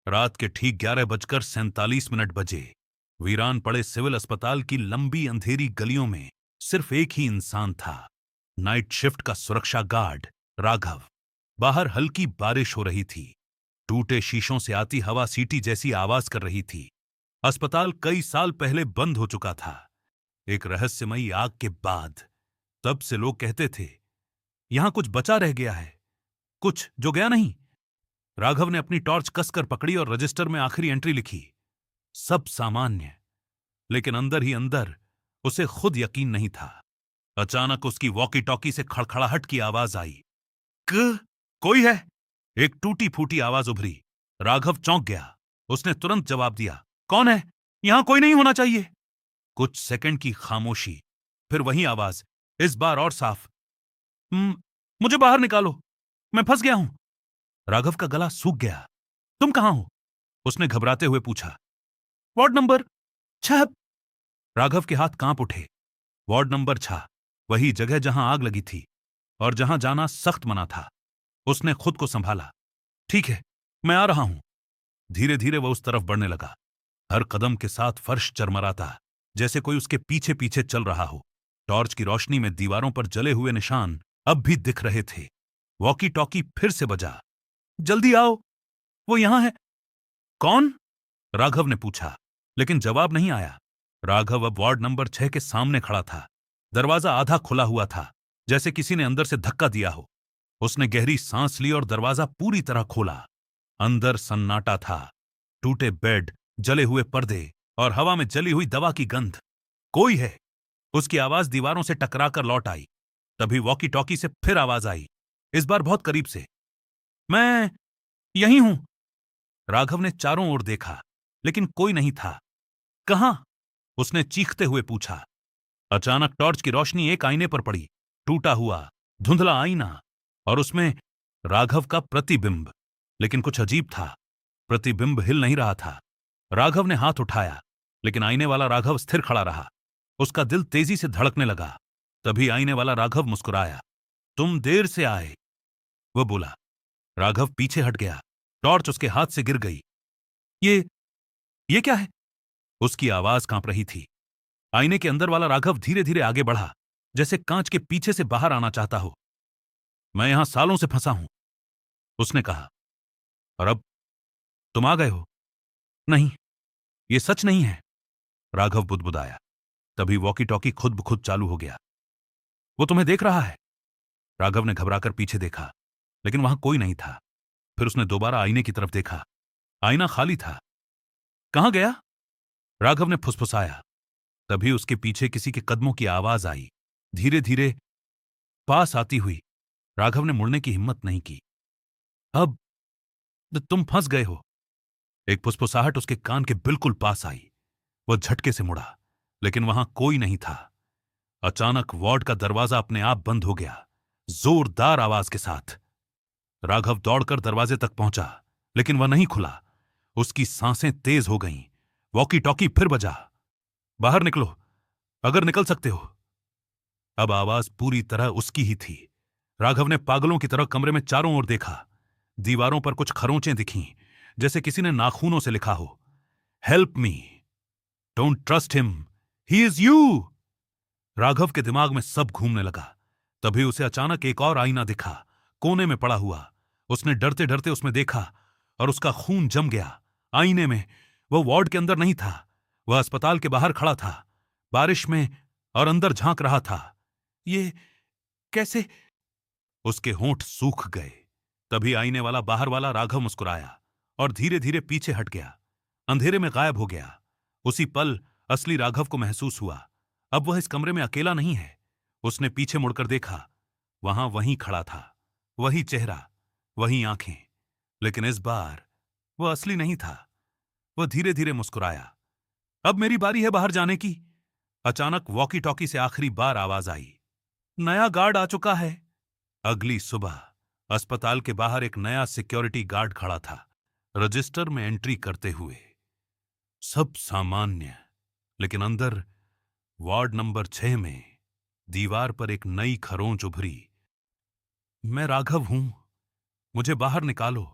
रात के ठीक 11:47 बजे वीरान पड़े सिविल अस्पताल की लंबी अंधेरी गलियों में सिर्फ एक ही इंसान था, नाइट शिफ्ट का सुरक्षा गार्ड राघव। बाहर हल्की बारिश हो रही थी। टूटे शीशों से आती हवा सीटी जैसी आवाज कर रही थी। अस्पताल कई साल पहले बंद हो चुका था, एक रहस्यमयी आग के बाद। तब से लोग कहते थे, यहां कुछ बचा रह गया है, कुछ जो गया नहीं। राघव ने अपनी टॉर्च कसकर पकड़ी और रजिस्टर में आखिरी एंट्री लिखी। सब सामान्य, लेकिन अंदर ही अंदर उसे खुद यकीन नहीं था। अचानक उसकी वॉकी टॉकी से खड़खड़ाहट की आवाज आई। कोई है? एक टूटी फूटी आवाज उभरी। राघव चौंक गया। उसने तुरंत जवाब दिया, कौन है? यहां कोई नहीं होना चाहिए। कुछ सेकंड की खामोशी, फिर वही आवाज, इस बार और साफ। मुझे बाहर निकालो, मैं फंस गया हूं। राघव का गला सूख गया। तुम कहां हो? उसने घबराते हुए पूछा। Ward number 6। राघव के हाथ कांप उठे। वार्ड नंबर 6, वही जगह जहां आग लगी थी और जहां जाना सख्त मना था। उसने खुद को संभाला। ठीक है, मैं आ रहा हूं। धीरे धीरे वह उस तरफ बढ़ने लगा। हर कदम के साथ फर्श चरमराता, जैसे कोई उसके पीछे पीछे चल रहा हो। टॉर्च की रोशनी में दीवारों पर जले हुए निशान अब भी दिख रहे थे। वॉकी टॉकी फिर से बजा। जल्दी आओ, वो यहां है। कौन? राघव ने पूछा, लेकिन जवाब नहीं आया। राघव अब वार्ड नंबर 6 के सामने खड़ा था। दरवाजा आधा खुला हुआ था, जैसे किसी ने अंदर से धक्का दिया हो। उसने गहरी सांस ली और दरवाजा पूरी तरह खोला। अंदर सन्नाटा था। टूटे बेड, जले हुए पर्दे और हवा में जली हुई दवा की गंध। कोई है? उसकी आवाज दीवारों से टकराकर लौट आई। तभी वॉकी टॉकी से फिर आवाज आई, इस बार बहुत करीब से। मैं यहीं हूं। राघव ने चारों ओर देखा, लेकिन कोई नहीं था। कहां? उसने चीखते हुए पूछा। अचानक टॉर्च की रोशनी एक आईने पर पड़ी। टूटा हुआ, धुंधला आईना, और उसमें राघव का प्रतिबिंब। लेकिन कुछ अजीब था, प्रतिबिंब हिल नहीं रहा था। राघव ने हाथ उठाया, लेकिन आईने वाला राघव स्थिर खड़ा रहा। उसका दिल तेजी से धड़कने लगा। तभी आईने वाला राघव मुस्कुराया। तुम देर से आए, वो बोला। राघव पीछे हट गया। टॉर्च उसके हाथ से गिर गई। ये क्या है? उसकी आवाज कांप रही थी। आईने के अंदर वाला राघव धीरे धीरे आगे बढ़ा, जैसे कांच के पीछे से बाहर आना चाहता हो। मैं यहां सालों से फंसा हूं, उसने कहा। और अब तुम आ गए हो? नहीं, ये सच नहीं है, राघव बुदबुदाया। तभी वॉकी टॉकी खुद ब खुद चालू हो गया। वो तुम्हें देख रहा है। राघव ने घबराकर पीछे देखा, लेकिन वहां कोई नहीं था। फिर उसने दोबारा आईने की तरफ देखा। आईना खाली था। कहां गया? राघव ने फुसफुसाया। तभी उसके पीछे किसी के कदमों की आवाज आई, धीरे धीरे पास आती हुई। राघव ने मुड़ने की हिम्मत नहीं की। अब तुम फंस गए हो। एक फुसफुसाहट उसके कान के बिल्कुल पास आई। वह झटके से मुड़ा, लेकिन वहां कोई नहीं था। अचानक वार्ड का दरवाजा अपने आप बंद हो गया, जोरदार आवाज के साथ। राघव दौड़कर दरवाजे तक पहुंचा, लेकिन वह नहीं खुला। उसकी सांसें तेज हो गईं। वॉकी टॉकी फिर बजा। बाहर निकलो, अगर निकल सकते हो। अब आवाज पूरी तरह उसकी ही थी। राघव ने पागलों की तरह कमरे में चारों ओर देखा। दीवारों पर कुछ खरोंचें दिखीं, जैसे किसी ने नाखूनों से लिखा हो, help me, don't trust him, he is you. Raghav के दिमाग में सब घूमने लगा। तभी उसे अचानक एक और आईना दिखा, कोने में पड़ा हुआ। उसने डरते डरते उसमें देखा और उसका खून जम गया। आईने में वह वार्ड के अंदर नहीं था, वह अस्पताल के बाहर खड़ा था, बारिश में, और अंदर झांक रहा था। ये कैसे? उसके होंठ सूख गए। तभी आईने वाला बाहर वाला राघव मुस्कुराया और धीरे धीरे पीछे हट गया, अंधेरे में गायब हो गया। उसी पल असली राघव को महसूस हुआ, अब वह इस कमरे में अकेला नहीं है। उसने पीछे मुड़कर देखा, वहां वहीं खड़ा था, वही चेहरा, वही आंखें। लेकिन इस बार वह असली नहीं था। वह धीरे धीरे मुस्कुराया। अब मेरी बारी है बाहर जाने की। अचानक वॉकी टॉकी से आखिरी बार आवाज आई, नया गार्ड आ चुका है। अगली सुबह अस्पताल के बाहर एक नया सिक्योरिटी गार्ड खड़ा था, रजिस्टर में एंट्री करते हुए। सब सामान्य, लेकिन अंदर वार्ड नंबर 6 में दीवार पर एक नई खरोंच उभरी। मैं राघव हूं, मुझे बाहर निकालो।